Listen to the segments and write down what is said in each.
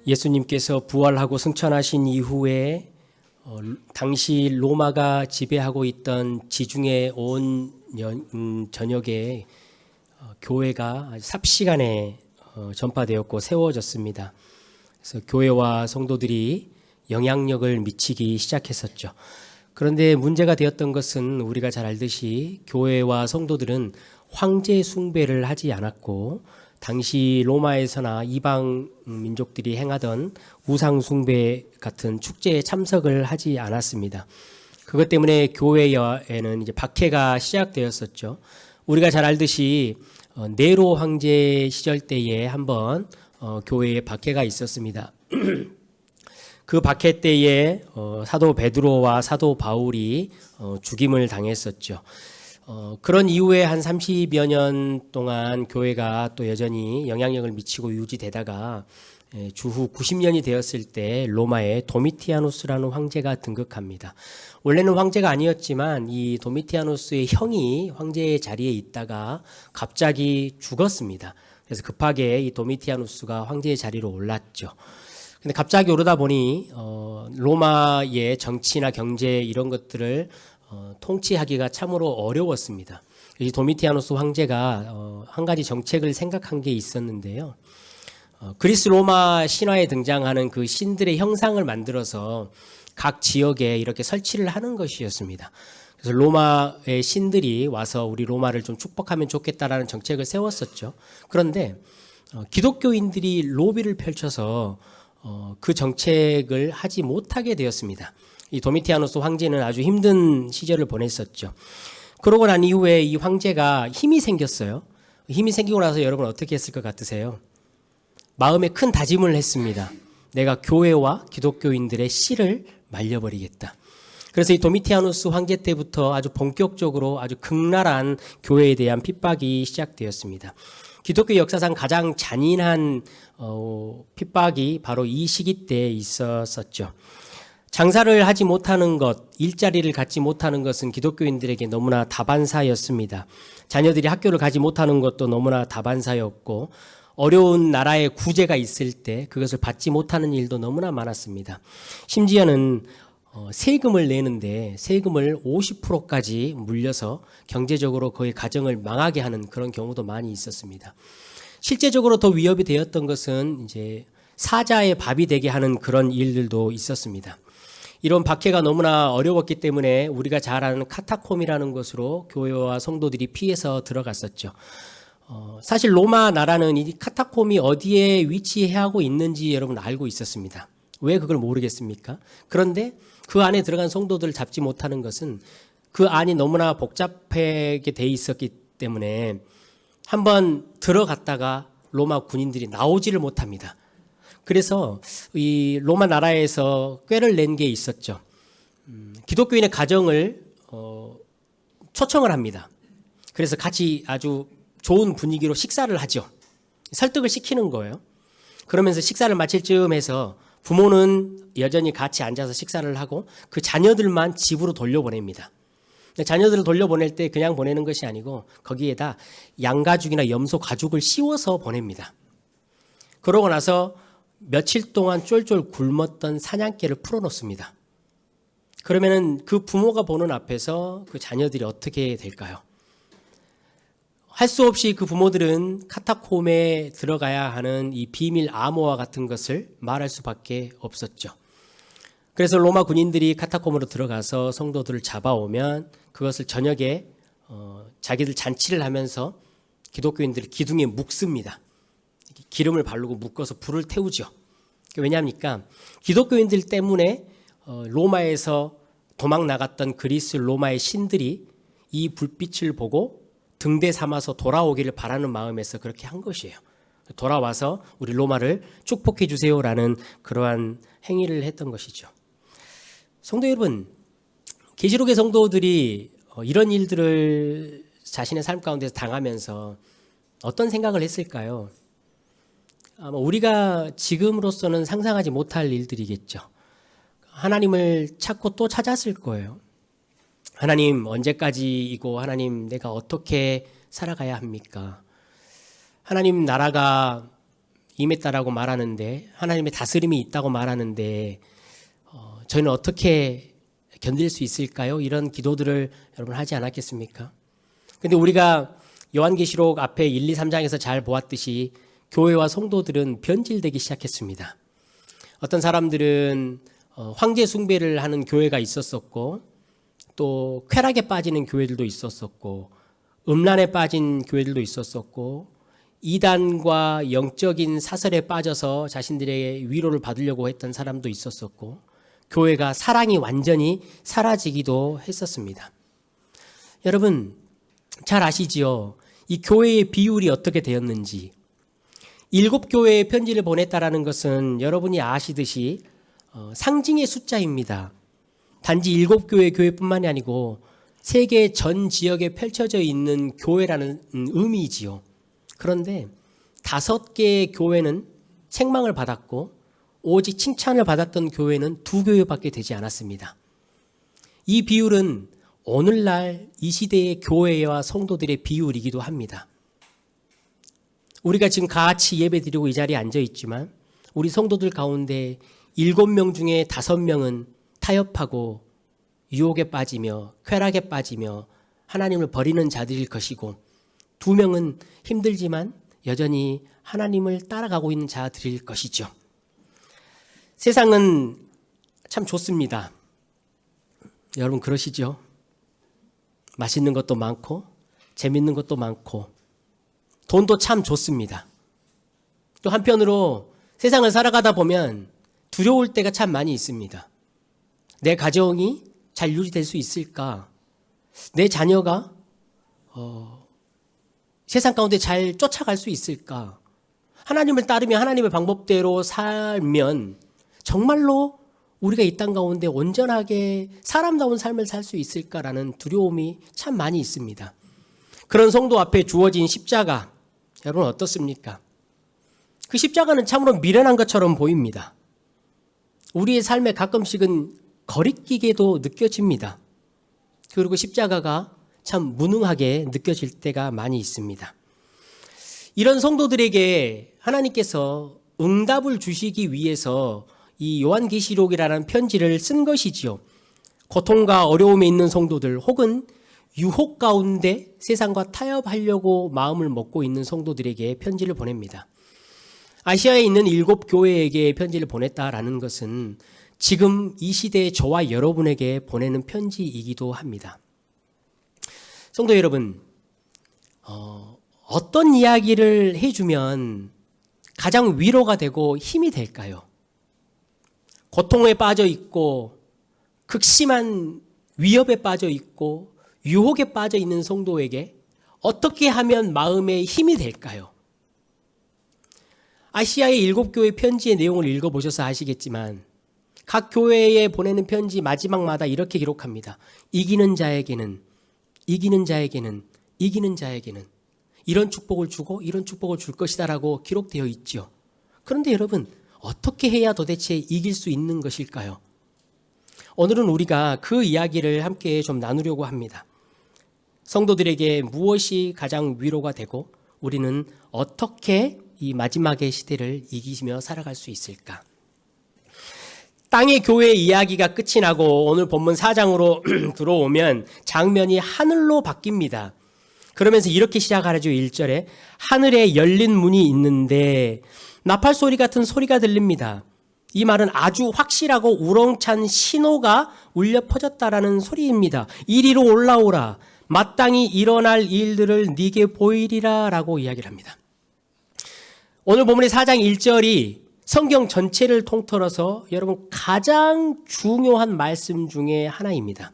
예수님께서 부활하고 승천하신 이후에 당시 로마가 지배하고 있던 지중해 온 전역에 교회가 삽시간에 전파되었고 세워졌습니다. 그래서 교회와 성도들이 영향력을 미치기 시작했었죠. 그런데 문제가 되었던 것은 우리가 잘 알듯이 교회와 성도들은 황제 숭배를 하지 않았고 당시 로마에서나 이방 민족들이 행하던 우상 숭배 같은 축제에 참석을 하지 않았습니다. 그것 때문에 교회에는 이제 박해가 시작되었었죠. 우리가 잘 알듯이 네로 황제 시절 때에 한번 교회에 박해가 있었습니다. 그 박해 때에 사도 베드로와 사도 바울이 죽임을 당했었죠. 그런 이후에 한 30여 년 동안 교회가 또 여전히 영향력을 미치고 유지되다가 주후 90년이 되었을 때 로마에 도미티아누스라는 황제가 등극합니다. 원래는 황제가 아니었지만 이 도미티아누스의 형이 황제의 자리에 있다가 갑자기 죽었습니다. 그래서 급하게 이 도미티아누스가 황제의 자리로 올랐죠. 근데 갑자기 오르다 보니 로마의 정치나 경제 이런 것들을 통치하기가 참으로 어려웠습니다. 이 도미티아누스 황제가 한 가지 정책을 생각한 게 있었는데요. 그리스 로마 신화에 등장하는 그 신들의 형상을 만들어서 각 지역에 이렇게 설치를 하는 것이었습니다. 그래서 로마의 신들이 와서 우리 로마를 좀 축복하면 좋겠다라는 정책을 세웠었죠. 그런데 기독교인들이 로비를 펼쳐서 그 정책을 하지 못하게 되었습니다. 이 도미티아누스 황제는 아주 힘든 시절을 보냈었죠. 그러고 난 이후에 이 황제가 힘이 생겼어요. 힘이 생기고 나서 여러분 어떻게 했을 것 같으세요? 마음에 큰 다짐을 했습니다. 내가 교회와 기독교인들의 씨를 말려버리겠다. 그래서 이 도미티아누스 황제 때부터 아주 본격적으로 아주 극랄한 교회에 대한 핍박이 시작되었습니다. 기독교 역사상 가장 잔인한 핍박이 바로 이 시기 때에 있었었죠. 장사를 하지 못하는 것, 일자리를 갖지 못하는 것은 기독교인들에게 너무나 다반사였습니다. 자녀들이 학교를 가지 못하는 것도 너무나 다반사였고 어려운 나라의 구제가 있을 때 그것을 받지 못하는 일도 너무나 많았습니다. 심지어는 세금을 내는데 세금을 50%까지 물려서 경제적으로 거의 가정을 망하게 하는 그런 경우도 많이 있었습니다. 실제적으로 더 위협이 되었던 것은 이제 사자의 밥이 되게 하는 그런 일들도 있었습니다. 이런 박해가 너무나 어려웠기 때문에 우리가 잘 아는 카타콤이라는 곳으로 교회와 성도들이 피해서 들어갔었죠. 사실 로마 나라는 이 카타콤이 어디에 위치하고 있는지 여러분 알고 있었습니다. 왜 그걸 모르겠습니까? 그런데 그 안에 들어간 성도들을 잡지 못하는 것은 그 안이 너무나 복잡하게 돼 있었기 때문에 한번 들어갔다가 로마 군인들이 나오지를 못합니다. 그래서 이 로마 나라에서 꾀를 낸 게 있었죠. 기독교인의 가정을 초청을 합니다. 그래서 같이 아주 좋은 분위기로 식사를 하죠. 설득을 시키는 거예요. 그러면서 식사를 마칠 즈음에서 부모는 여전히 같이 앉아서 식사를 하고 그 자녀들만 집으로 돌려보냅니다. 자녀들을 돌려보낼 때 그냥 보내는 것이 아니고 거기에다 양가죽이나 염소 가죽을 씌워서 보냅니다. 그러고 나서 며칠 동안 쫄쫄 굶었던 사냥개를 풀어놓습니다. 그러면은 그 부모가 보는 앞에서 그 자녀들이 어떻게 될까요? 할 수 없이 그 부모들은 카타콤에 들어가야 하는 이 비밀 암호와 같은 것을 말할 수밖에 없었죠. 그래서 로마 군인들이 카타콤으로 들어가서 성도들을 잡아오면 그것을 저녁에 자기들 잔치를 하면서 기독교인들을 기둥에 묶습니다. 기름을 바르고 묶어서 불을 태우죠. 왜냐합니까? 기독교인들 때문에 로마에서 도망 나갔던 그리스 로마의 신들이 이 불빛을 보고 등대 삼아서 돌아오기를 바라는 마음에서 그렇게 한 것이에요. 돌아와서 우리 로마를 축복해 주세요라는 그러한 행위를 했던 것이죠. 성도 여러분, 계시록의 성도들이 이런 일들을 자신의 삶 가운데서 당하면서 어떤 생각을 했을까요? 아마 우리가 지금으로서는 상상하지 못할 일들이겠죠. 하나님을 찾고 또 찾았을 거예요. 하나님 언제까지이고 하나님 내가 어떻게 살아가야 합니까? 하나님 나라가 임했다라고 말하는데, 하나님의 다스림이 있다고 말하는데 저희는 어떻게 견딜 수 있을까요? 이런 기도들을 여러분 하지 않았겠습니까? 근데 우리가 요한계시록 앞에 1, 2, 3장에서 잘 보았듯이 교회와 성도들은 변질되기 시작했습니다. 어떤 사람들은 황제 숭배를 하는 교회가 있었었고, 또 쾌락에 빠지는 교회들도 있었었고, 음란에 빠진 교회들도 있었었고, 이단과 영적인 사설에 빠져서 자신들의 위로를 받으려고 했던 사람도 있었었고, 교회가 사랑이 완전히 사라지기도 했었습니다. 여러분 잘 아시지요? 이 교회의 비율이 어떻게 되었는지. 7교회에 편지를 보냈다라는 것은 여러분이 아시듯이 상징의 숫자입니다. 단지 7교회 교회뿐만이 아니고 세계 전 지역에 펼쳐져 있는 교회라는 의미이지요. 그런데 5개의 교회는 책망을 받았고 오직 칭찬을 받았던 교회는 2교회밖에 되지 않았습니다. 이 비율은 오늘날 이 시대의 교회와 성도들의 비율이기도 합니다. 우리가 지금 같이 예배드리고 이 자리에 앉아 있지만 우리 성도들 가운데 7명 중에 5명은 타협하고 유혹에 빠지며 쾌락에 빠지며 하나님을 버리는 자들일 것이고, 2명은 힘들지만 여전히 하나님을 따라가고 있는 자들일 것이죠. 세상은 참 좋습니다. 여러분 그러시죠? 맛있는 것도 많고 재밌는 것도 많고 돈도 참 좋습니다. 또 한편으로 세상을 살아가다 보면 두려울 때가 참 많이 있습니다. 내 가정이 잘 유지될 수 있을까? 내 자녀가 세상 가운데 잘 쫓아갈 수 있을까? 하나님을 따르며 하나님의 방법대로 살면 정말로 우리가 이 땅 가운데 온전하게 사람다운 삶을 살 수 있을까라는 두려움이 참 많이 있습니다. 그런 성도 앞에 주어진 십자가, 여러분 어떻습니까? 그 십자가는 참으로 미련한 것처럼 보입니다. 우리의 삶에 가끔씩은 거리끼게도 느껴집니다. 그리고 십자가가 참 무능하게 느껴질 때가 많이 있습니다. 이런 성도들에게 하나님께서 응답을 주시기 위해서 이 요한계시록이라는 편지를 쓴 것이지요. 고통과 어려움에 있는 성도들 혹은 유혹 가운데 세상과 타협하려고 마음을 먹고 있는 성도들에게 편지를 보냅니다. 아시아에 있는 7교회에게 편지를 보냈다라는 것은 지금 이 시대의 저와 여러분에게 보내는 편지이기도 합니다. 성도 여러분, 어떤 이야기를 해주면 가장 위로가 되고 힘이 될까요? 고통에 빠져 있고 극심한 위협에 빠져 있고 유혹에 빠져 있는 성도에게 어떻게 하면 마음에 힘이 될까요? 아시아의 7교회 편지의 내용을 읽어보셔서 아시겠지만 각 교회에 보내는 편지 마지막마다 이렇게 기록합니다. 이기는 자에게는 이런 축복을 주고 이런 축복을 줄 것이다 라고 기록되어 있죠. 그런데 여러분, 어떻게 해야 도대체 이길 수 있는 것일까요? 오늘은 우리가 그 이야기를 함께 좀 나누려고 합니다. 성도들에게 무엇이 가장 위로가 되고 우리는 어떻게 이 마지막의 시대를 이기며 살아갈 수 있을까? 땅의 교회 이야기가 끝이 나고 오늘 본문 4장으로 들어오면 장면이 하늘로 바뀝니다. 그러면서 이렇게 시작하죠. 1절에 하늘에 열린 문이 있는데 나팔 소리 같은 소리가 들립니다. 이 말은 아주 확실하고 우렁찬 신호가 울려 퍼졌다라는 소리입니다. 이리로 올라오라. 마땅히 일어날 일들을 네게 보이리라 라고 이야기를 합니다. 오늘 본문의 4장 1절이 성경 전체를 통틀어서 여러분 가장 중요한 말씀 중에 하나입니다.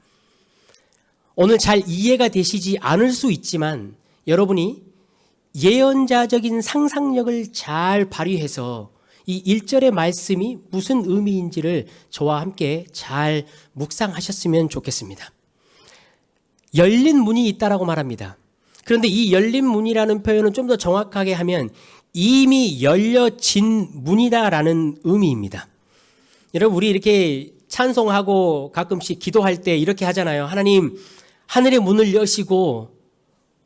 오늘 잘 이해가 되시지 않을 수 있지만 여러분이 예언자적인 상상력을 잘 발휘해서 이 1절의 말씀이 무슨 의미인지를 저와 함께 잘 묵상하셨으면 좋겠습니다. 열린 문이 있다라고 말합니다. 그런데 이 열린 문이라는 표현은 좀 더 정확하게 하면 이미 열려진 문이다라는 의미입니다. 여러분, 우리 이렇게 찬송하고 가끔씩 기도할 때 이렇게 하잖아요. 하나님, 하늘의 문을 여시고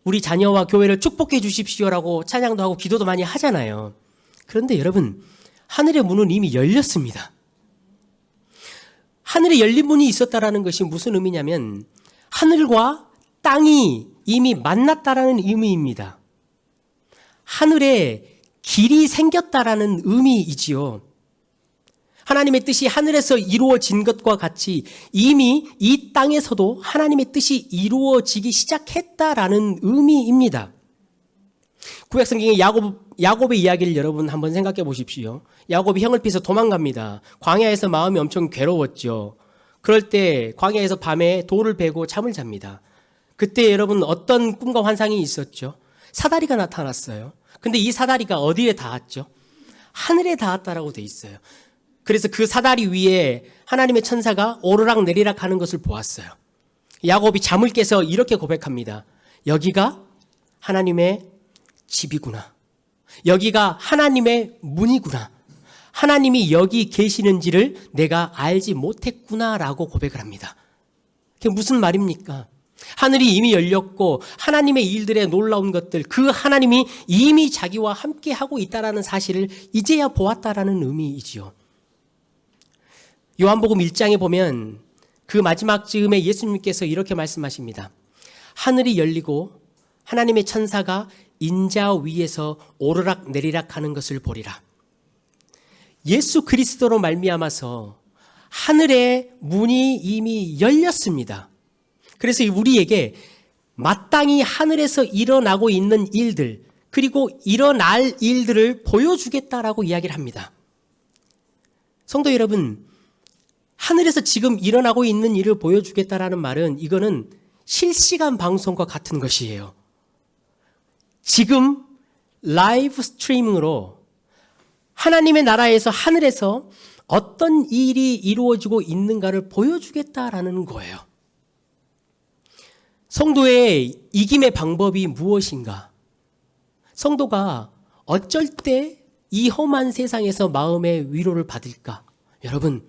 우리 자녀와 교회를 축복해 주십시오라고 찬양도 하고 기도도 많이 하잖아요. 그런데 여러분, 하늘의 문은 이미 열렸습니다. 하늘에 열린 문이 있었다라는 것이 무슨 의미냐면 하늘과 땅이 이미 만났다라는 의미입니다. 하늘에 길이 생겼다라는 의미이지요. 하나님의 뜻이 하늘에서 이루어진 것과 같이 이미 이 땅에서도 하나님의 뜻이 이루어지기 시작했다라는 의미입니다. 구약성경의 야곱의 이야기를 여러분 한번 생각해 보십시오. 야곱이 형을 피해서 도망갑니다. 광야에서 마음이 엄청 괴로웠죠. 그럴 때 광야에서 밤에 돌을 베고 잠을 잡니다. 그때 여러분 어떤 꿈과 환상이 있었죠? 사다리가 나타났어요. 근데 이 사다리가 어디에 닿았죠? 하늘에 닿았다라고 돼 있어요. 그래서 그 사다리 위에 하나님의 천사가 오르락 내리락 하는 것을 보았어요. 야곱이 잠을 깨서 이렇게 고백합니다. 여기가 하나님의 집이구나. 여기가 하나님의 문이구나. 하나님이 여기 계시는지를 내가 알지 못했구나라고 고백을 합니다. 그게 무슨 말입니까? 하늘이 이미 열렸고 하나님의 일들에 놀라운 것들, 그 하나님이 이미 자기와 함께 하고 있다라는 사실을 이제야 보았다라는 의미이지요. 요한복음 1장에 보면 그 마지막 즈음에 예수님께서 이렇게 말씀하십니다. 하늘이 열리고 하나님의 천사가 인자 위에서 오르락 내리락 하는 것을 보리라. 예수 그리스도로 말미암아서 하늘의 문이 이미 열렸습니다. 그래서 우리에게 마땅히 하늘에서 일어나고 있는 일들, 그리고 일어날 일들을 보여주겠다라고 이야기를 합니다. 성도 여러분, 하늘에서 지금 일어나고 있는 일을 보여주겠다라는 말은 이거는 실시간 방송과 같은 것이에요. 지금 라이브 스트리밍으로 하나님의 나라에서 하늘에서 어떤 일이 이루어지고 있는가를 보여주겠다라는 거예요. 성도의 이김의 방법이 무엇인가? 성도가 어쩔 때 이 험한 세상에서 마음의 위로를 받을까? 여러분,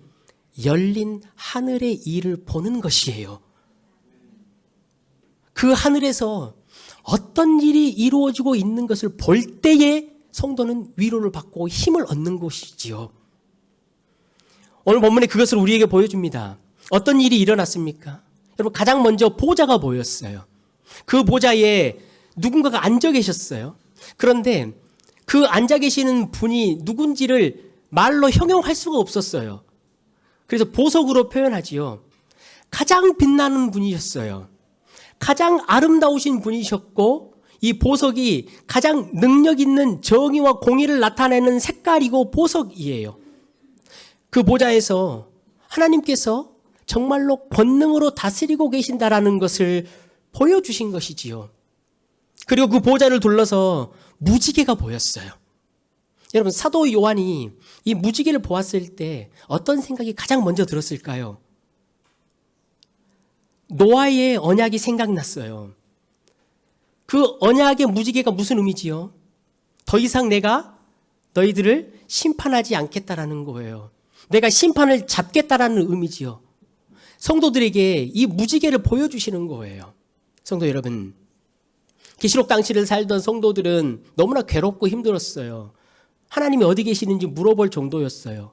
열린 하늘의 일을 보는 것이에요. 그 하늘에서 어떤 일이 이루어지고 있는 것을 볼 때에 성도는 위로를 받고 힘을 얻는 것이지요. 오늘 본문에 그것을 우리에게 보여줍니다. 어떤 일이 일어났습니까? 여러분, 가장 먼저 보좌가 보였어요. 그 보좌에 누군가가 앉아 계셨어요. 그런데 그 앉아 계시는 분이 누군지를 말로 형용할 수가 없었어요. 그래서 보석으로 표현하지요. 가장 빛나는 분이셨어요. 가장 아름다우신 분이셨고 이 보석이 가장 능력 있는 정의와 공의를 나타내는 색깔이고 보석이에요. 그 보좌에서 하나님께서 정말로 권능으로 다스리고 계신다라는 것을 보여주신 것이지요. 그리고 그 보좌를 둘러서 무지개가 보였어요. 여러분, 사도 요한이 이 무지개를 보았을 때 어떤 생각이 가장 먼저 들었을까요? 노아의 언약이 생각났어요. 그 언약의 무지개가 무슨 의미지요? 더 이상 내가 너희들을 심판하지 않겠다라는 거예요. 내가 심판을 잡겠다라는 의미지요. 성도들에게 이 무지개를 보여주시는 거예요. 성도 여러분, 계시록 당시를 살던 성도들은 너무나 괴롭고 힘들었어요. 하나님이 어디 계시는지 물어볼 정도였어요.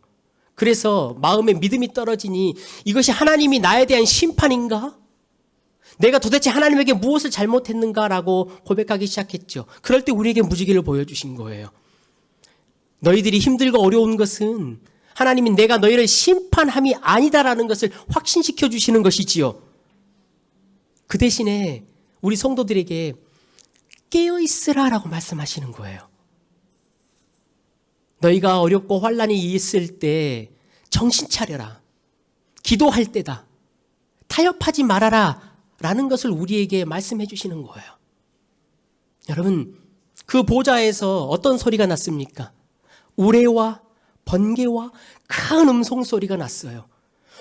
그래서 마음에 믿음이 떨어지니 이것이 하나님이 나에 대한 심판인가? 내가 도대체 하나님에게 무엇을 잘못했는가라고 고백하기 시작했죠. 그럴 때 우리에게 무지개를 보여주신 거예요. 너희들이 힘들고 어려운 것은 하나님이 내가 너희를 심판함이 아니다라는 것을 확신시켜 주시는 것이지요. 그 대신에 우리 성도들에게 깨어있으라라고 말씀하시는 거예요. 너희가 어렵고 환난이 있을 때 정신 차려라. 기도할 때다. 타협하지 말아라. 라는 것을 우리에게 말씀해 주시는 거예요. 여러분, 그 보좌에서 어떤 소리가 났습니까? 우레와 번개와 큰 음성 소리가 났어요.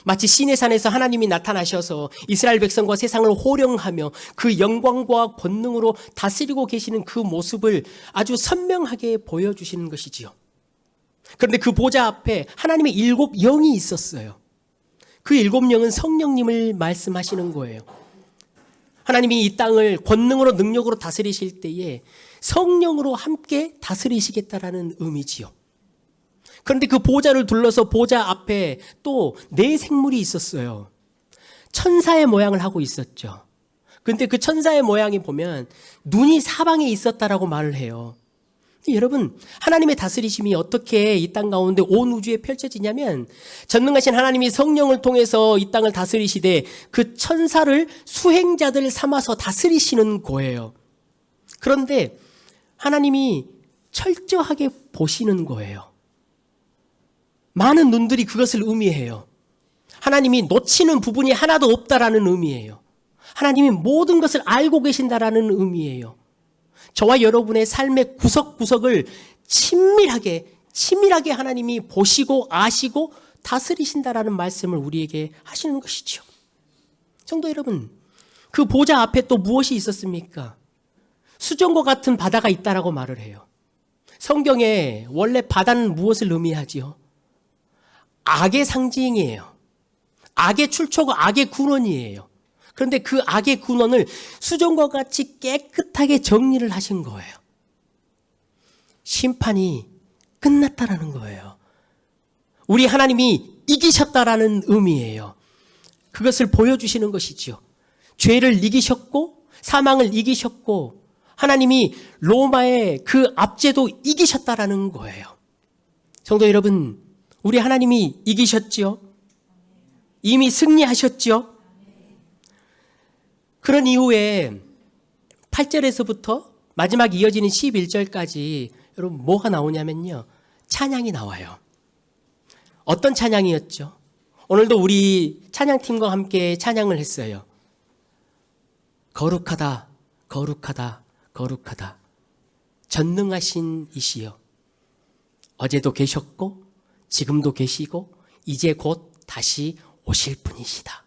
마치 시내산에서 하나님이 나타나셔서 이스라엘 백성과 세상을 호령하며 그 영광과 권능으로 다스리고 계시는 그 모습을 아주 선명하게 보여주시는 것이지요. 그런데 그 보좌 앞에 하나님의 7 영이 있었어요. 그 7 영은 성령님을 말씀하시는 거예요. 하나님이 이 땅을 권능으로 능력으로 다스리실 때에 성령으로 함께 다스리시겠다라는 의미지요. 그런데 그 보좌를 둘러서 보좌 앞에 또 네 생물이 있었어요. 천사의 모양을 하고 있었죠. 그런데 그 천사의 모양이 보면 눈이 사방에 있었다라고 말을 해요. 여러분, 하나님의 다스리심이 어떻게 이 땅 가운데 온 우주에 펼쳐지냐면 전능하신 하나님이 성령을 통해서 이 땅을 다스리시되 그 천사를 수행자들 삼아서 다스리시는 거예요. 그런데 하나님이 철저하게 보시는 거예요. 많은 눈들이 그것을 의미해요. 하나님이 놓치는 부분이 하나도 없다라는 의미예요. 하나님이 모든 것을 알고 계신다라는 의미예요. 저와 여러분의 삶의 구석구석을 치밀하게 하나님이 보시고 아시고 다스리신다라는 말씀을 우리에게 하시는 것이죠. 성도 여러분, 그 보좌 앞에 또 무엇이 있었습니까? 수정과 같은 바다가 있다라고 말을 해요. 성경에 원래 바다는 무엇을 의미하지요? 악의 상징이에요. 악의 출처가 악의 군원이에요. 그런데 그 악의 군원을 수정과 같이 깨끗하게 정리를 하신 거예요. 심판이 끝났다라는 거예요. 우리 하나님이 이기셨다라는 의미예요. 그것을 보여주시는 것이지요. 죄를 이기셨고 사망을 이기셨고 하나님이 로마의 그 압제도 이기셨다라는 거예요. 성도 여러분, 우리 하나님이 이기셨지요? 이미 승리하셨지요? 그런 이후에 8절에서부터 마지막 이어지는 11절까지 여러분 뭐가 나오냐면요. 찬양이 나와요. 어떤 찬양이었죠? 오늘도 우리 찬양팀과 함께 찬양을 했어요. 거룩하다, 거룩하다, 거룩하다. 전능하신 이시여. 어제도 계셨고 지금도 계시고 이제 곧 다시 오실 분이시다.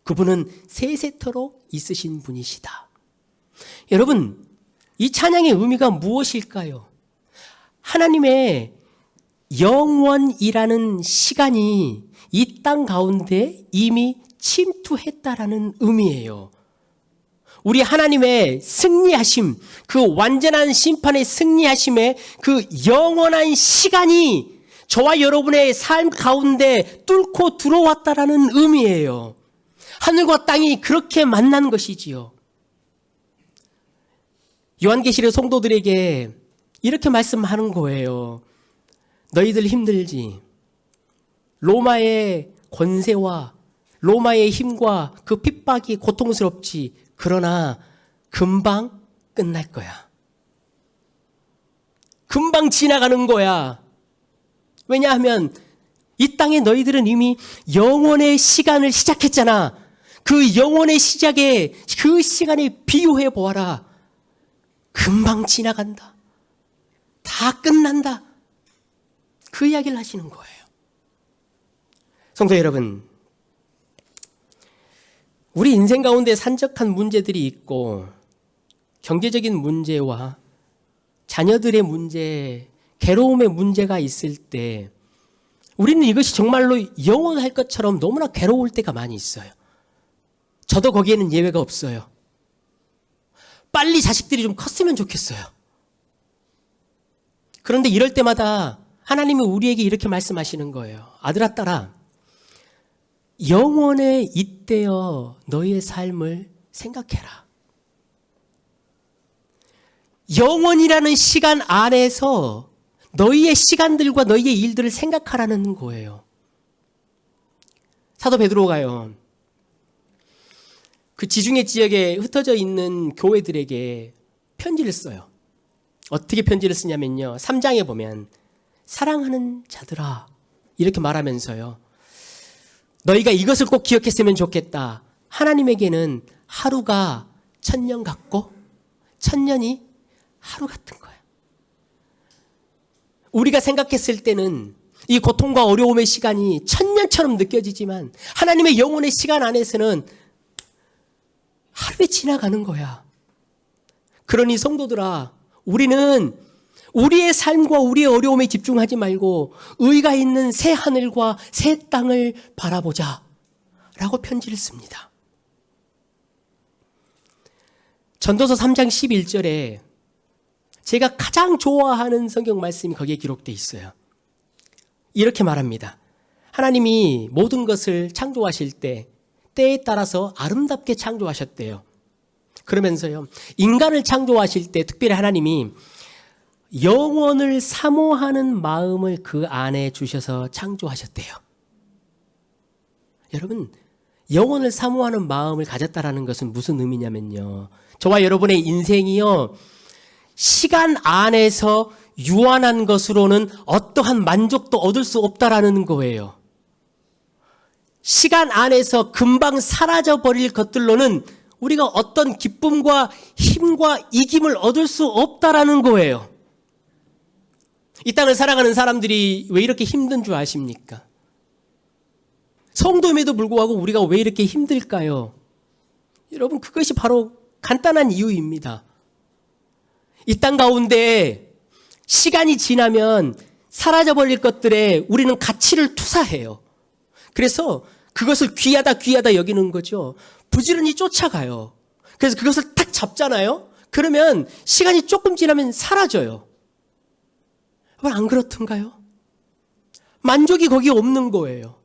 그분은 세세토록 있으신 분이시다. 여러분, 이 찬양의 의미가 무엇일까요? 하나님의 영원이라는 시간이 이 땅 가운데 이미 침투했다라는 의미예요. 우리 하나님의 승리하심, 그 완전한 심판의 승리하심의 그 영원한 시간이 저와 여러분의 삶 가운데 뚫고 들어왔다라는 의미예요. 하늘과 땅이 그렇게 만난 것이지요. 요한계시록 성도들에게 이렇게 말씀하는 거예요. 너희들 힘들지? 로마의 권세와 로마의 힘과 그 핍박이 고통스럽지? 그러나 금방 끝날 거야. 금방 지나가는 거야. 왜냐하면 이 땅에 너희들은 이미 영원의 시간을 시작했잖아. 그 영원의 시작에 그 시간에 비유해 보아라. 금방 지나간다. 다 끝난다. 그 이야기를 하시는 거예요. 성도 여러분, 우리 인생 가운데 산적한 문제들이 있고 경제적인 문제와 자녀들의 문제, 괴로움의 문제가 있을 때 우리는 이것이 정말로 영원할 것처럼 너무나 괴로울 때가 많이 있어요. 저도 거기에는 예외가 없어요. 빨리 자식들이 좀 컸으면 좋겠어요. 그런데 이럴 때마다 하나님이 우리에게 이렇게 말씀하시는 거예요. 아들아, 딸아, 영원에 잇대어 너희의 삶을 생각해라. 영원이라는 시간 안에서 너희의 시간들과 너희의 일들을 생각하라는 거예요. 사도 베드로가요, 그 지중해 지역에 흩어져 있는 교회들에게 편지를 써요. 어떻게 편지를 쓰냐면요, 3장에 보면 사랑하는 자들아 이렇게 말하면서요, 너희가 이것을 꼭 기억했으면 좋겠다. 하나님에게는 하루가 1000년 같고 1000년이 하루 같은 거예요. 우리가 생각했을 때는 이 고통과 어려움의 시간이 1000년처럼 느껴지지만 하나님의 영혼의 시간 안에서는 하루에 지나가는 거야. 그러니 성도들아, 우리는 우리의 삶과 우리의 어려움에 집중하지 말고 의가 있는 새 하늘과 새 땅을 바라보자 라고 편지를 씁니다. 전도서 3장 11절에 제가 가장 좋아하는 성경 말씀이 거기에 기록되어 있어요. 이렇게 말합니다. 하나님이 모든 것을 창조하실 때 때에 따라서 아름답게 창조하셨대요. 그러면서요, 인간을 창조하실 때 특별히 하나님이 영원을 사모하는 마음을 그 안에 주셔서 창조하셨대요. 여러분, 영원을 사모하는 마음을 가졌다라는 것은 무슨 의미냐면요, 저와 여러분의 인생이요, 시간 안에서 유한한 것으로는 어떠한 만족도 얻을 수 없다라는 거예요. 시간 안에서 금방 사라져버릴 것들로는 우리가 어떤 기쁨과 힘과 이김을 얻을 수 없다라는 거예요. 이 땅을 살아가는 사람들이 왜 이렇게 힘든 줄 아십니까? 성도임에도 불구하고 우리가 왜 이렇게 힘들까요? 여러분, 그것이 바로 간단한 이유입니다. 이 땅 가운데 시간이 지나면 사라져버릴 것들에 우리는 가치를 투사해요. 그래서 그것을 귀하다 여기는 거죠. 부지런히 쫓아가요. 그래서 그것을 딱 잡잖아요. 그러면 시간이 조금 지나면 사라져요. 안 그렇던가요? 만족이 거기에 없는 거예요.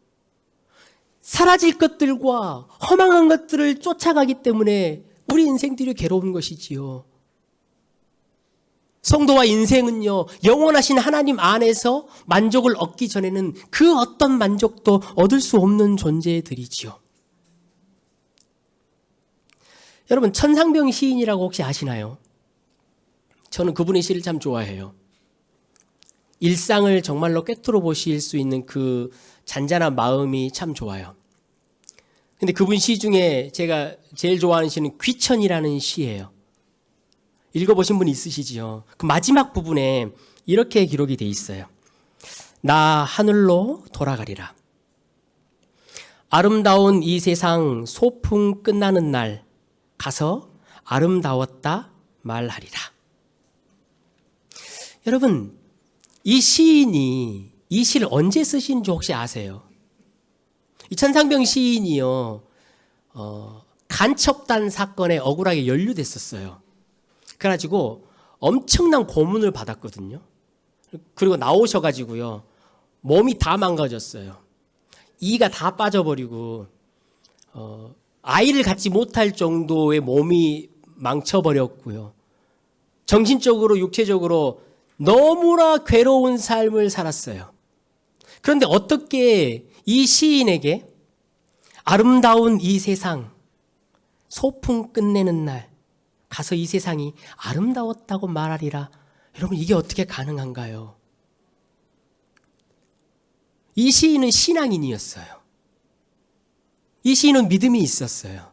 사라질 것들과 허망한 것들을 쫓아가기 때문에 우리 인생들이 괴로운 것이지요. 성도와 인생은요, 영원하신 하나님 안에서 만족을 얻기 전에는 그 어떤 만족도 얻을 수 없는 존재들이지요. 여러분, 천상병 시인이라고 혹시 아시나요? 저는 그분의 시를 참 좋아해요. 일상을 정말로 꿰뚫어 보실 수 있는 그 잔잔한 마음이 참 좋아요. 근데 그분 시 중에 제가 제일 좋아하는 시는 귀천이라는 시예요. 읽어보신 분 있으시지요? 그 마지막 부분에 이렇게 기록이 돼 있어요. 나 하늘로 돌아가리라. 아름다운 이 세상 소풍 끝나는 날 가서 아름다웠다 말하리라. 여러분, 이 시인이 이 시를 언제 쓰신지 혹시 아세요? 이 천상병 시인이요, 간첩단 사건에 억울하게 연루됐었어요. 그래가지고 엄청난 고문을 받았거든요. 그리고 나오셔가지고요, 몸이 다 망가졌어요. 이가 다 빠져버리고, 아이를 갖지 못할 정도의 몸이 망쳐버렸고요. 정신적으로, 육체적으로 너무나 괴로운 삶을 살았어요. 그런데 어떻게 이 시인에게 아름다운 이 세상, 소풍 끝내는 날 가서 이 세상이 아름다웠다고 말하리라. 여러분, 이게 어떻게 가능한가요? 이 시인은 신앙인이었어요. 이 시인은 믿음이 있었어요.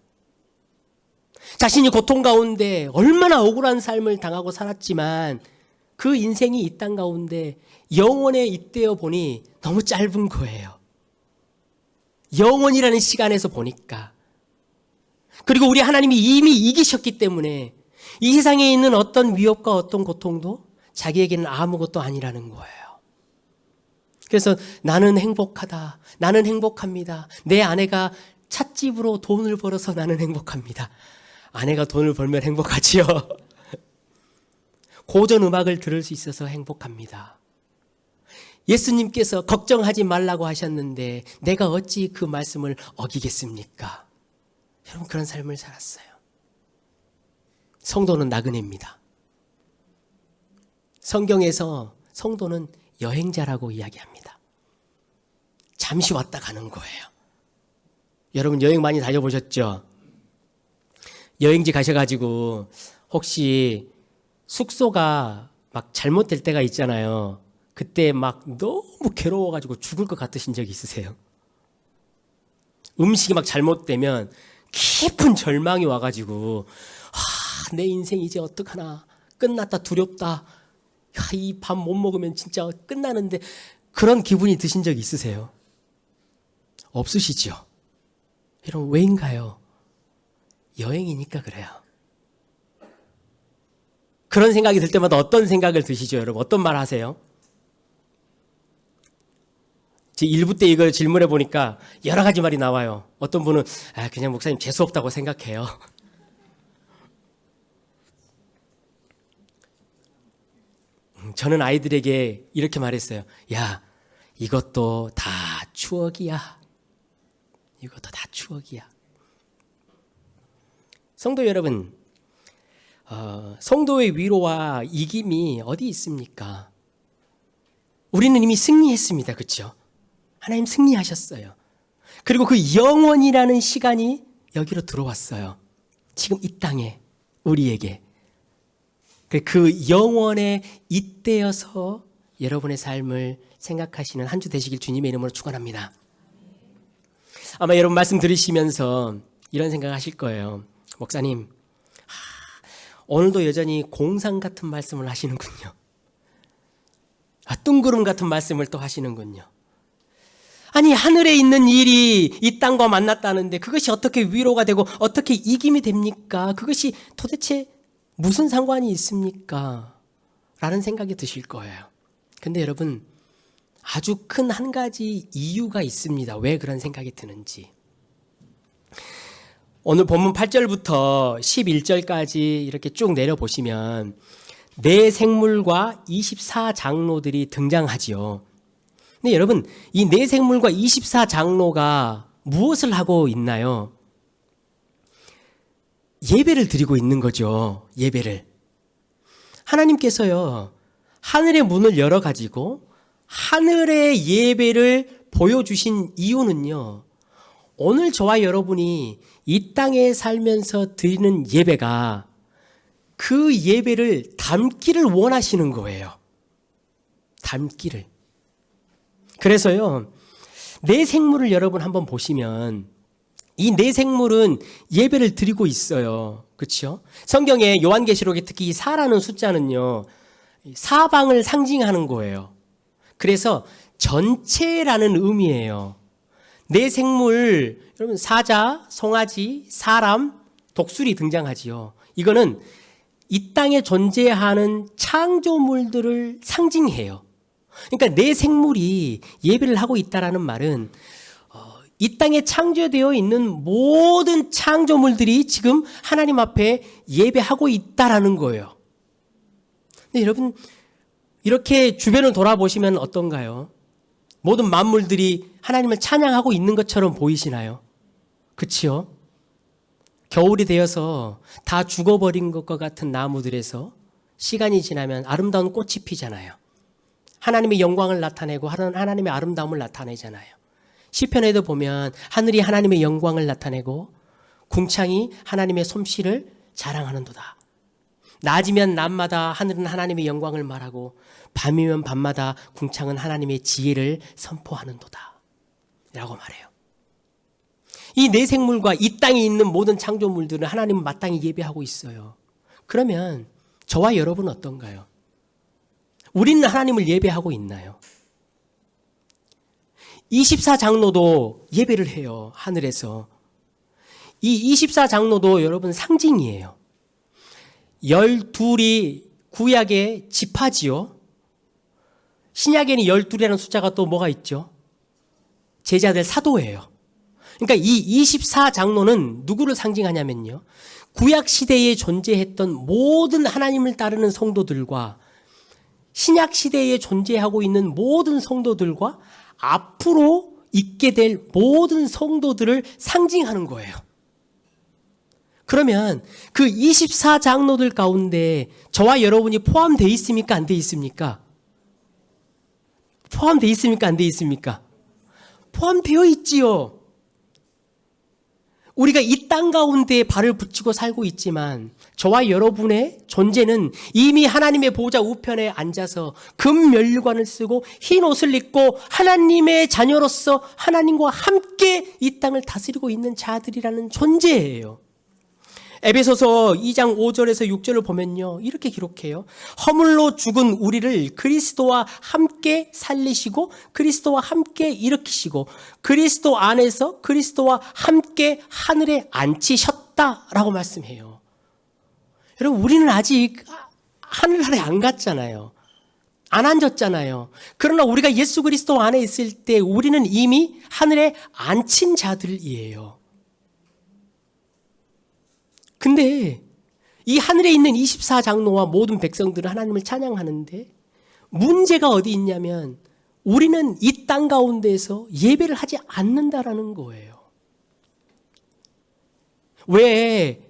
자신이 고통 가운데 얼마나 억울한 삶을 당하고 살았지만 그 인생이 이 땅 가운데 영원에 잇대어 보니 너무 짧은 거예요. 영원이라는 시간에서 보니까. 그리고 우리 하나님이 이미 이기셨기 때문에 이 세상에 있는 어떤 위협과 어떤 고통도 자기에게는 아무것도 아니라는 거예요. 그래서 나는 행복하다. 나는 행복합니다. 내 아내가 찻집으로 돈을 벌어서 나는 행복합니다. 아내가 돈을 벌면 행복하지요. 고전 음악을 들을 수 있어서 행복합니다. 예수님께서 걱정하지 말라고 하셨는데 내가 어찌 그 말씀을 어기겠습니까? 여러분, 그런 삶을 살았어요. 성도는 나그네입니다. 성경에서 성도는 여행자라고 이야기합니다. 잠시 왔다 가는 거예요. 여러분, 여행 많이 다녀보셨죠? 여행지 가셔가지고 혹시 숙소가 막 잘못될 때가 있잖아요. 그때 막 너무 괴로워가지고 죽을 것 같으신 적 있으세요? 음식이 막 잘못되면 깊은 절망이 와가지고 내 인생 이제 어떡하나, 끝났다, 두렵다, 이 밥 못 먹으면 진짜 끝나는데, 그런 기분이 드신 적 있으세요? 없으시죠? 여러분, 왜인가요? 여행이니까 그래요. 그런 생각이 들 때마다 어떤 생각을 드시죠, 여러분? 어떤 말 하세요? 제 1부 때 이걸 질문해 보니까 여러 가지 말이 나와요. 어떤 분은 그냥 목사님 재수 없다고 생각해요. 저는 아이들에게 이렇게 말했어요. 야, 이것도 다 추억이야. 이것도 다 추억이야. 성도 여러분, 성도의 위로와 이김이 어디 있습니까? 우리는 이미 승리했습니다. 그렇죠? 하나님 승리하셨어요. 그리고 그 영원이라는 시간이 여기로 들어왔어요. 지금 이 땅에 우리에게. 그 영원에 잇대어서 여러분의 삶을 생각하시는 한 주 되시길 주님의 이름으로 축원합니다. 아마 여러분 말씀 들으시면서 이런 생각하실 거예요. 목사님, 오늘도 여전히 공상 같은 말씀을 하시는군요. 뜬구름 같은 말씀을 또 하시는군요. 아니, 하늘에 있는 일이 이 땅과 만났다는데 그것이 어떻게 위로가 되고 어떻게 이김이 됩니까? 그것이 도대체 무슨 상관이 있습니까? 라는 생각이 드실 거예요. 근데 여러분, 아주 큰 한 가지 이유가 있습니다. 왜 그런 생각이 드는지. 오늘 본문 8절부터 11절까지 이렇게 쭉 내려보시면 네 생물과 24장로들이 등장하지요. 근데 여러분, 이 네 생물과 24장로가 무엇을 하고 있나요? 예배를 드리고 있는 거죠. 예배를. 하나님께서요, 하늘의 문을 열어가지고 하늘의 예배를 보여주신 이유는요, 오늘 저와 여러분이 이 땅에 살면서 드리는 예배가 그 예배를 담기를 원하시는 거예요. 담기를. 그래서요, 네 생물을 여러분 한번 보시면 이 네 생물은 예배를 드리고 있어요. 그렇죠? 성경에 요한계시록에 특히 이 4라는 숫자는요, 사방을 상징하는 거예요. 그래서 전체라는 의미예요. 네 생물, 여러분 사자, 송아지, 사람, 독수리 등장하지요. 이거는 이 땅에 존재하는 창조물들을 상징해요. 그러니까 네 생물이 예배를 하고 있다라는 말은 이 땅에 창조되어 있는 모든 창조물들이 지금 하나님 앞에 예배하고 있다라는 거예요. 근데 여러분, 이렇게 주변을 돌아보시면 어떤가요? 모든 만물들이 하나님을 찬양하고 있는 것처럼 보이시나요? 그치요? 겨울이 되어서 다 죽어버린 것과 같은 나무들에서 시간이 지나면 아름다운 꽃이 피잖아요. 하나님의 영광을 나타내고 하나님의 아름다움을 나타내잖아요. 시편에도 보면 하늘이 하나님의 영광을 나타내고 궁창이 하나님의 솜씨를 자랑하는도다. 낮이면 낮마다 하늘은 하나님의 영광을 말하고 밤이면 밤마다 궁창은 하나님의 지혜를 선포하는도다 라고 말해요. 이 네 생물과 이 땅에 있는 모든 창조물들은 하나님은 마땅히 예배하고 있어요. 그러면 저와 여러분은 어떤가요? 우리는 하나님을 예배하고 있나요? 24장로도 예배를 해요. 하늘에서. 이 24장로도 여러분 상징이에요. 12이 구약의 지파지요. 신약에는 12이라는 숫자가 또 뭐가 있죠? 제자들 사도예요. 그러니까 이 24장로는 누구를 상징하냐면요, 구약 시대에 존재했던 모든 하나님을 따르는 성도들과 신약 시대에 존재하고 있는 모든 성도들과 앞으로 있게 될 모든 성도들을 상징하는 거예요. 그러면 그 24장로들 가운데 저와 여러분이 포함되어 있습니까? 안 되어 있습니까? 포함되어 있습니까? 안 되어 있습니까? 포함되어 있지요. 우리가 이 땅 가운데 발을 붙이고 살고 있지만 저와 여러분의 존재는 이미 하나님의 보좌 우편에 앉아서 금면류관을 쓰고 흰 옷을 입고 하나님의 자녀로서 하나님과 함께 이 땅을 다스리고 있는 자들이라는 존재예요. 에베소서 2장 5절에서 6절을 보면요, 이렇게 기록해요. 허물로 죽은 우리를 그리스도와 함께 살리시고 그리스도와 함께 일으키시고 그리스도 안에서 그리스도와 함께 하늘에 앉히셨다라고 말씀해요. 여러분, 우리는 아직 하늘나라에 안 갔잖아요. 안 앉았잖아요. 그러나 우리가 예수 그리스도 안에 있을 때 우리는 이미 하늘에 앉힌 자들이에요. 근데 이 하늘에 있는 24장로와 모든 백성들은 하나님을 찬양하는데 문제가 어디 있냐면 우리는 이 땅 가운데에서 예배를 하지 않는다라는 거예요. 왜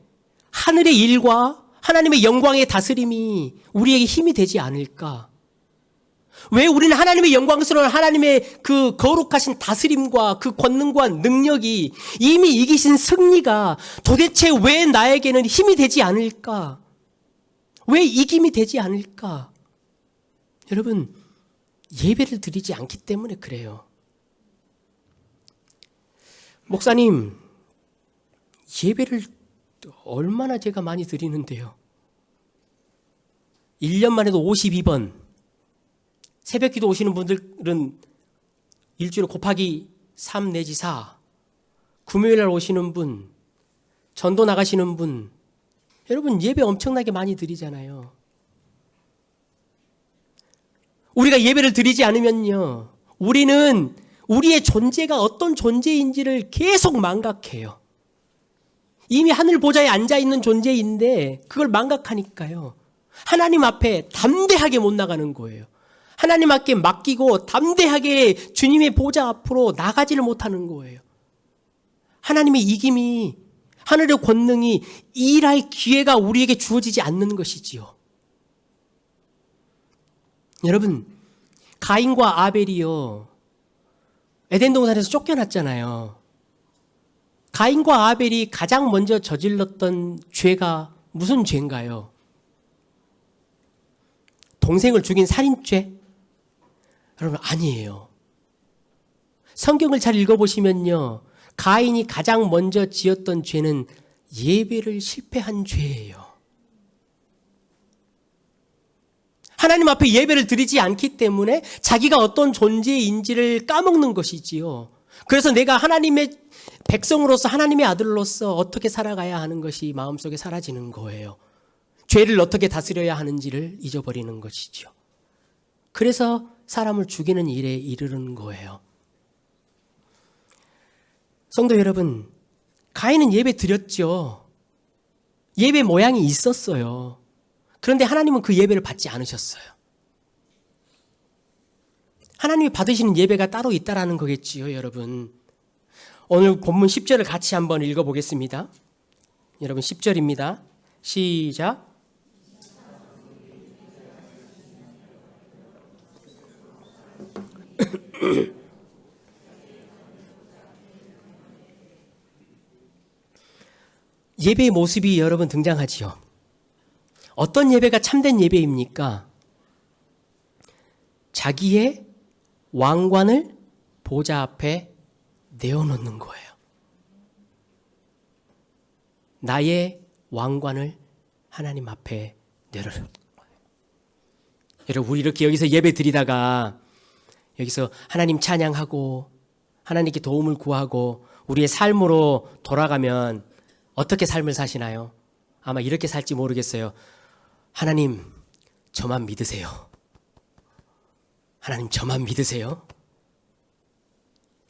하늘의 일과 하나님의 영광의 다스림이 우리에게 힘이 되지 않을까? 왜 우리는 하나님의 영광스러운 하나님의 그 거룩하신 다스림과 그 권능과 능력이 이미 이기신 승리가 도대체 왜 나에게는 힘이 되지 않을까? 왜 이김이 되지 않을까? 여러분, 예배를 드리지 않기 때문에 그래요. 목사님, 예배를 얼마나 제가 많이 드리는데요. 1년만 해도 52번. 새벽 기도 오시는 분들은 일주일에 곱하기 3 내지 4. 금요일 날 오시는 분, 전도 나가시는 분. 여러분, 예배 엄청나게 많이 드리잖아요. 우리가 예배를 드리지 않으면요, 우리는 우리의 존재가 어떤 존재인지를 계속 망각해요. 이미 하늘 보좌에 앉아있는 존재인데 그걸 망각하니까요, 하나님 앞에 담대하게 못 나가는 거예요. 하나님 앞에 맡기고 담대하게 주님의 보좌 앞으로 나가지를 못하는 거예요. 하나님의 이김이, 하늘의 권능이 일할 기회가 우리에게 주어지지 않는 것이지요. 여러분, 가인과 아벨이요, 에덴 동산에서 쫓겨났잖아요. 가인과 아벨이 가장 먼저 저질렀던 죄가 무슨 죄인가요? 동생을 죽인 살인죄? 여러분, 아니에요. 성경을 잘 읽어보시면요, 가인이 가장 먼저 지었던 죄는 예배를 실패한 죄예요. 하나님 앞에 예배를 드리지 않기 때문에 자기가 어떤 존재인지를 까먹는 것이지요. 그래서 내가 하나님의 백성으로서, 하나님의 아들로서 어떻게 살아가야 하는 것이 마음속에 사라지는 거예요. 죄를 어떻게 다스려야 하는지를 잊어버리는 것이죠. 그래서 사람을 죽이는 일에 이르는 거예요. 성도 여러분, 가인은 예배 드렸죠. 예배 모양이 있었어요. 그런데 하나님은 그 예배를 받지 않으셨어요. 하나님이 받으시는 예배가 따로 있다라는 거겠지요, 여러분. 오늘 본문 10절을 같이 한번 읽어보겠습니다. 여러분, 10절입니다. 시작. 예배의 모습이 여러분 등장하지요. 어떤 예배가 참된 예배입니까? 자기의 왕관을 보좌 앞에 내어놓는 거예요. 나의 왕관을 하나님 앞에 내려놓는 거예요. 여러분, 우리 이렇게 여기서 예배 드리다가 여기서 하나님 찬양하고 하나님께 도움을 구하고 우리의 삶으로 돌아가면 어떻게 삶을 사시나요? 아마 이렇게 살지 모르겠어요. 하나님, 저만 믿으세요. 하나님, 저만 믿으세요.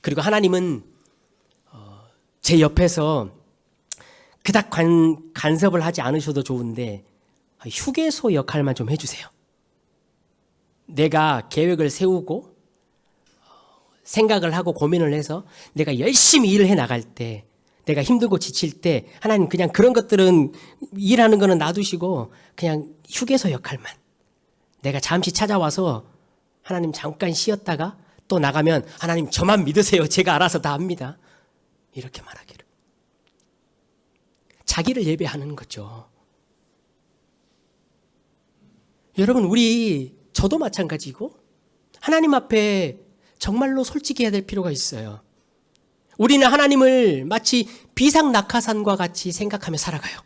그리고 하나님은 제 옆에서 그닥 간섭을 하지 않으셔도 좋은데 휴게소 역할만 좀 해주세요. 내가 계획을 세우고 생각을 하고 고민을 해서 내가 열심히 일을 해 나갈 때, 내가 힘들고 지칠 때 하나님 그냥 그런 것들은, 일하는 거는 놔두시고 그냥 휴게소 역할만, 내가 잠시 찾아와서 하나님 잠깐 쉬었다가 또 나가면 하나님 저만 믿으세요. 제가 알아서 다 합니다. 이렇게 말하기를. 자기를 예배하는 거죠. 여러분, 저도 마찬가지고 하나님 앞에 정말로 솔직해야 될 필요가 있어요. 우리는 하나님을 마치 비상낙하산과 같이 생각하며 살아가요.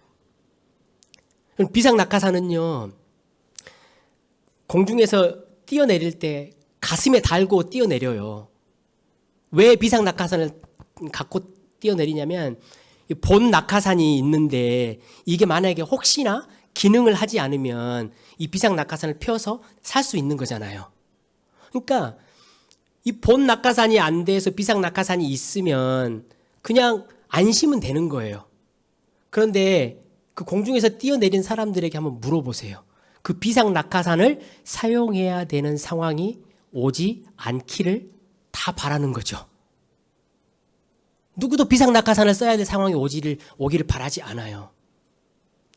비상낙하산은요, 공중에서 뛰어내릴 때 가슴에 달고 뛰어내려요. 왜 비상낙하산을 갖고 뛰어내리냐면, 본 낙하산이 있는데 이게 만약에 혹시나 기능을 하지 않으면 이 비상낙하산을 펴서 살 수 있는 거잖아요. 그러니까 이 본 낙하산이 안 돼서 비상낙하산이 있으면 그냥 안심은 되는 거예요. 그런데 그 공중에서 뛰어내린 사람들에게 한번 물어보세요. 그 비상 낙하산을 사용해야 되는 상황이 오지 않기를 다 바라는 거죠. 누구도 비상 낙하산을 써야 될 상황이 오기를 바라지 않아요.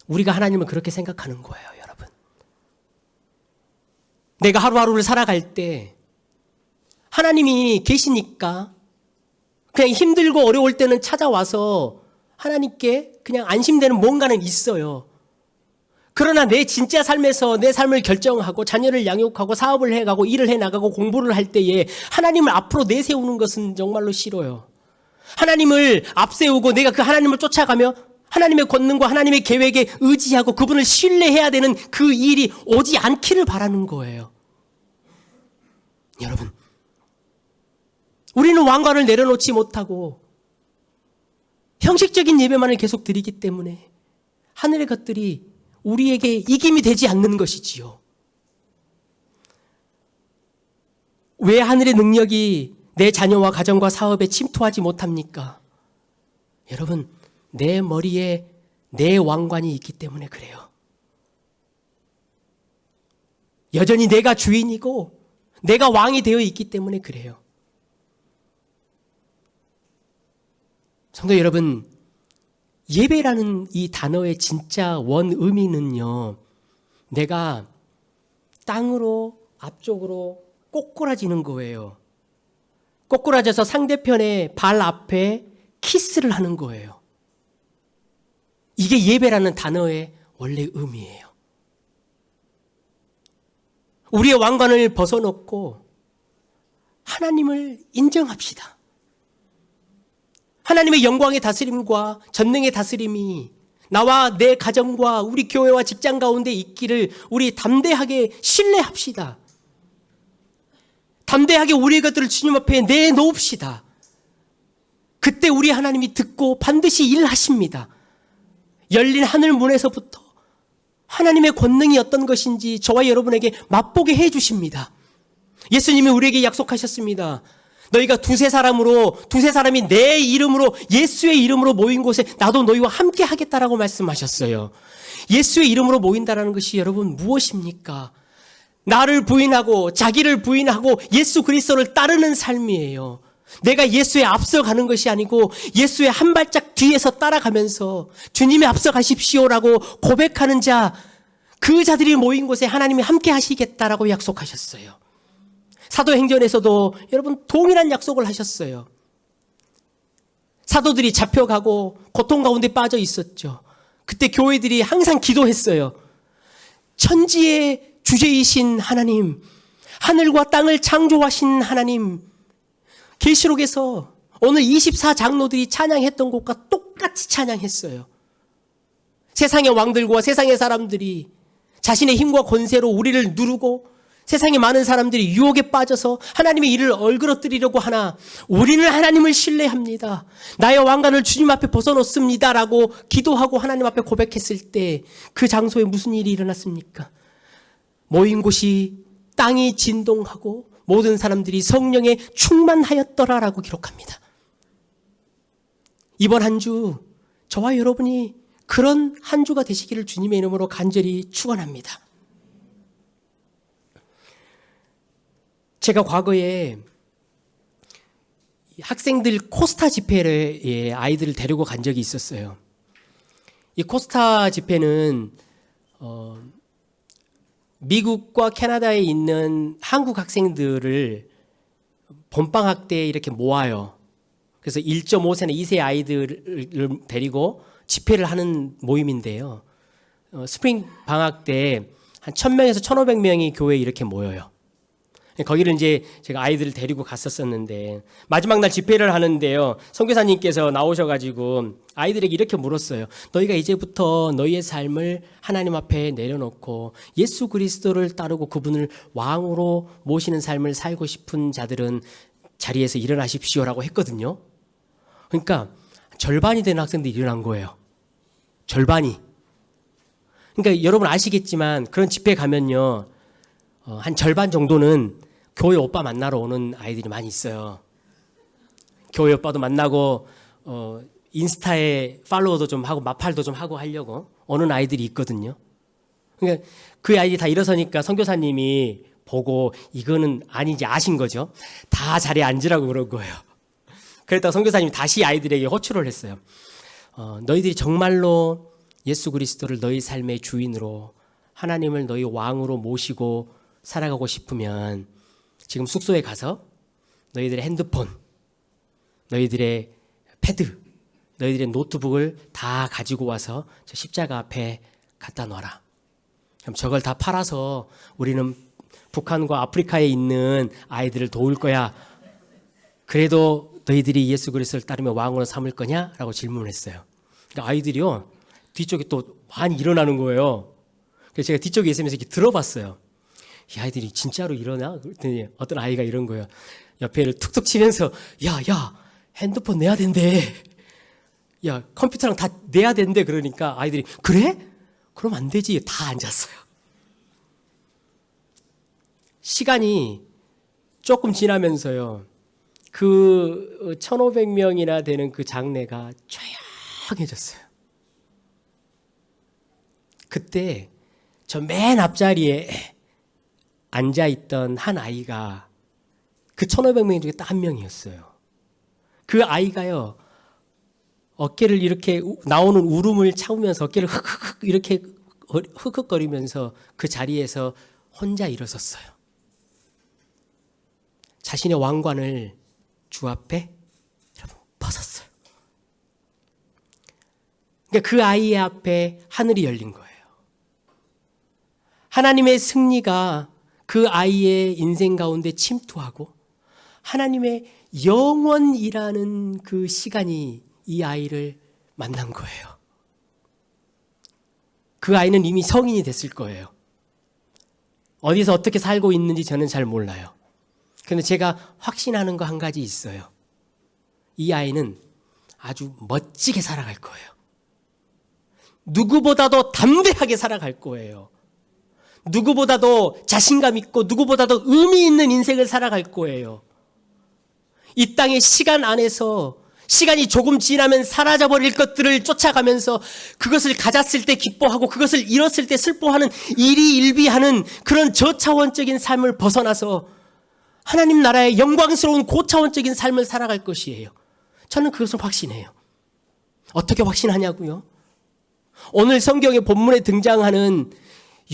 우리가 하나님을 그렇게 생각하는 거예요, 여러분. 내가 하루하루를 살아갈 때 하나님이 계시니까 그냥 힘들고 어려울 때는 찾아와서 하나님께 그냥 안심되는 뭔가는 있어요. 그러나 내 진짜 삶에서 내 삶을 결정하고 자녀를 양육하고 사업을 해가고 일을 해나가고 공부를 할 때에 하나님을 앞으로 내세우는 것은 정말로 싫어요. 하나님을 앞세우고 내가 그 하나님을 쫓아가며 하나님의 권능과 하나님의 계획에 의지하고 그분을 신뢰해야 되는 그 일이 오지 않기를 바라는 거예요. 여러분, 우리는 왕관을 내려놓지 못하고 형식적인 예배만을 계속 드리기 때문에 하늘의 것들이 우리에게 이김이 되지 않는 것이지요. 왜 하늘의 능력이 내 자녀와 가정과 사업에 침투하지 못합니까? 여러분, 내 머리에 내 왕관이 있기 때문에 그래요. 여전히 내가 주인이고 내가 왕이 되어 있기 때문에 그래요. 성도 여러분, 예배라는 이 단어의 진짜 원 의미는요, 내가 땅으로 앞쪽으로 꼬꾸라지는 거예요. 꼬꾸라져서 상대편의 발 앞에 키스를 하는 거예요. 이게 예배라는 단어의 원래 의미예요. 우리의 왕관을 벗어놓고 하나님을 인정합시다. 하나님의 영광의 다스림과 전능의 다스림이 나와 내 가정과 우리 교회와 직장 가운데 있기를 우리 담대하게 신뢰합시다. 담대하게 우리의 것들을 주님 앞에 내놓읍시다. 그때 우리 하나님이 듣고 반드시 일하십니다. 열린 하늘 문에서부터 하나님의 권능이 어떤 것인지 저와 여러분에게 맛보게 해주십니다. 예수님이 우리에게 약속하셨습니다. 너희가 두세 사람이 내 이름으로 예수의 이름으로 모인 곳에 나도 너희와 함께 하겠다라고 말씀하셨어요. 예수의 이름으로 모인다라는 것이 여러분 무엇입니까? 나를 부인하고 자기를 부인하고 예수 그리스도를 따르는 삶이에요. 내가 예수에 앞서가는 것이 아니고 예수의 한 발짝 뒤에서 따라가면서 주님이 앞서가십시오라고 고백하는 자, 그 자들이 모인 곳에 하나님이 함께 하시겠다라고 약속하셨어요. 사도행전에서도 여러분 동일한 약속을 하셨어요. 사도들이 잡혀가고 고통 가운데 빠져 있었죠. 그때 교회들이 항상 기도했어요. 천지의 주제이신 하나님, 하늘과 땅을 창조하신 하나님, 계시록에서 오늘 24장로들이 찬양했던 것과 똑같이 찬양했어요. 세상의 왕들과 세상의 사람들이 자신의 힘과 권세로 우리를 누르고 세상에 많은 사람들이 유혹에 빠져서 하나님의 일을 얼그러뜨리려고 하나 우리는 하나님을 신뢰합니다. 나의 왕관을 주님 앞에 벗어놓습니다라고 기도하고 하나님 앞에 고백했을 때 그 장소에 무슨 일이 일어났습니까? 모인 곳이 땅이 진동하고 모든 사람들이 성령에 충만하였더라라고 기록합니다. 이번 한 주 저와 여러분이 그런 한 주가 되시기를 주님의 이름으로 간절히 축원합니다. 제가 과거에 학생들 코스타 집회를 아이들을 데리고 간 적이 있었어요. 이 코스타 집회는 미국과 캐나다에 있는 한국 학생들을 봄방학 때 이렇게 모아요. 그래서 1.5세나 2세 아이들을 데리고 집회를 하는 모임인데요. 스프링 방학 때 한 1000명에서 1500명이 교회에 이렇게 모여요. 거기를 이제 제가 아이들을 데리고 갔었었는데 마지막 날 집회를 하는데요. 선교사님께서 나오셔가지고 아이들에게 이렇게 물었어요. 너희가 이제부터 너희의 삶을 하나님 앞에 내려놓고 예수 그리스도를 따르고 그분을 왕으로 모시는 삶을 살고 싶은 자들은 자리에서 일어나십시오라고 했거든요. 그러니까 절반이 되는 학생들이 일어난 거예요. 절반이. 그러니까 여러분 아시겠지만 그런 집회 가면요. 한 절반 정도는 교회 오빠 만나러 오는 아이들이 많이 있어요. 교회 오빠도 만나고 인스타에 팔로워도 좀 하고 마팔도 좀 하고 하려고 오는 아이들이 있거든요. 그러니까 그 아이들이 다 일어서니까 선교사님이 보고 이거는 아닌지 아신 거죠. 다 자리에 앉으라고 그런 거예요. 그랬다가 선교사님이 다시 아이들에게 호출을 했어요. 너희들이 정말로 예수 그리스도를 너희 삶의 주인으로, 하나님을 너희 왕으로 모시고 살아가고 싶으면 지금 숙소에 가서 너희들의 핸드폰, 너희들의 패드, 너희들의 노트북을 다 가지고 와서 저 십자가 앞에 갖다 놔라. 그럼 저걸 다 팔아서 우리는 북한과 아프리카에 있는 아이들을 도울 거야. 그래도 너희들이 예수 그리스도를 따르며 왕으로 삼을 거냐? 라고 질문을 했어요. 그러니까 아이들이요, 뒤쪽에 또 많이 일어나는 거예요. 그래서 제가 뒤쪽에 있으면서 이렇게 들어봤어요. 이 아이들이 진짜로 일어나? 그랬더니 어떤 아이가 이런 거예요. 옆에를 툭툭 치면서 야 핸드폰 내야 된대. 야 컴퓨터랑 다 내야 된대. 그러니까 아이들이 그래? 그럼 안 되지. 다 앉았어요. 시간이 조금 지나면서요, 그 1,500명이나 되는 그 장내가 조용해졌어요. 그때 저 맨 앞자리에 앉아있던 한 아이가 그 1,500명 중에 딱 한 명이었어요. 그 아이가요, 어깨를 이렇게 나오는 울음을 참으면서 어깨를 흑흑흑 이렇게 흑흑거리면서 그 자리에서 혼자 일어섰어요. 자신의 왕관을 주 앞에 벗었어요. 그러니까 그 아이의 앞에 하늘이 열린 거예요. 하나님의 승리가 그 아이의 인생 가운데 침투하고 하나님의 영원이라는 그 시간이 이 아이를 만난 거예요. 그 아이는 이미 성인이 됐을 거예요. 어디서 어떻게 살고 있는지 저는 잘 몰라요. 그런데 제가 확신하는 거 한 가지 있어요. 이 아이는 아주 멋지게 살아갈 거예요. 누구보다도 담대하게 살아갈 거예요. 누구보다도 자신감 있고 누구보다도 의미 있는 인생을 살아갈 거예요. 이 땅의 시간 안에서 시간이 조금 지나면 사라져버릴 것들을 쫓아가면서 그것을 가졌을 때 기뻐하고 그것을 잃었을 때 슬퍼하는 일희일비하는 그런 저차원적인 삶을 벗어나서 하나님 나라의 영광스러운 고차원적인 삶을 살아갈 것이에요. 저는 그것을 확신해요. 어떻게 확신하냐고요? 오늘 성경의 본문에 등장하는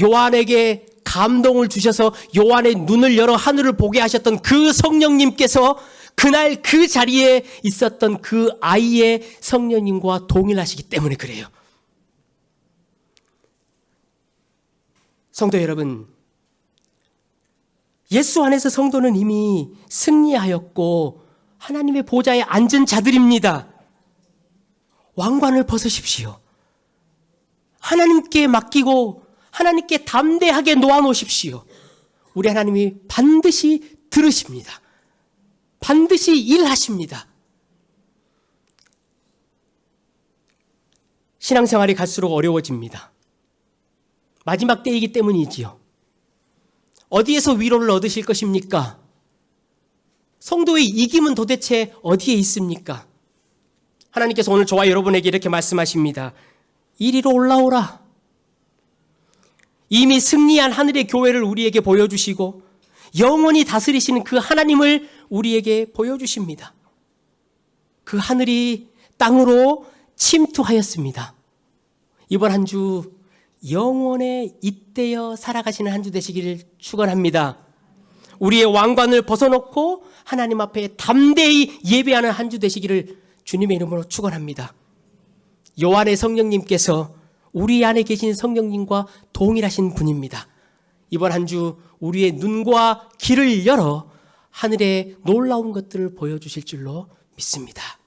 요한에게 감동을 주셔서 요한의 눈을 열어 하늘을 보게 하셨던 그 성령님께서 그날 그 자리에 있었던 그 아이의 성령님과 동일하시기 때문에 그래요. 성도 여러분, 예수 안에서 성도는 이미 승리하였고 하나님의 보좌에 앉은 자들입니다. 왕관을 벗으십시오. 하나님께 맡기고 하나님께 담대하게 놓아놓으십시오. 우리 하나님이 반드시 들으십니다. 반드시 일하십니다. 신앙생활이 갈수록 어려워집니다. 마지막 때이기 때문이지요. 어디에서 위로를 얻으실 것입니까? 성도의 이김은 도대체 어디에 있습니까? 하나님께서 오늘 저와 여러분에게 이렇게 말씀하십니다. 이리로 올라오라. 이미 승리한 하늘의 교회를 우리에게 보여주시고 영원히 다스리시는 그 하나님을 우리에게 보여주십니다. 그 하늘이 땅으로 침투하였습니다. 이번 한 주 영원에 잇대어 살아가시는 한 주 되시기를 축원합니다. 우리의 왕관을 벗어놓고 하나님 앞에 담대히 예배하는 한 주 되시기를 주님의 이름으로 축원합니다. 요한의 성령님께서 우리 안에 계신 성령님과 동일하신 분입니다. 이번 한 주 우리의 눈과 귀를 열어 하늘의 놀라운 것들을 보여주실 줄로 믿습니다.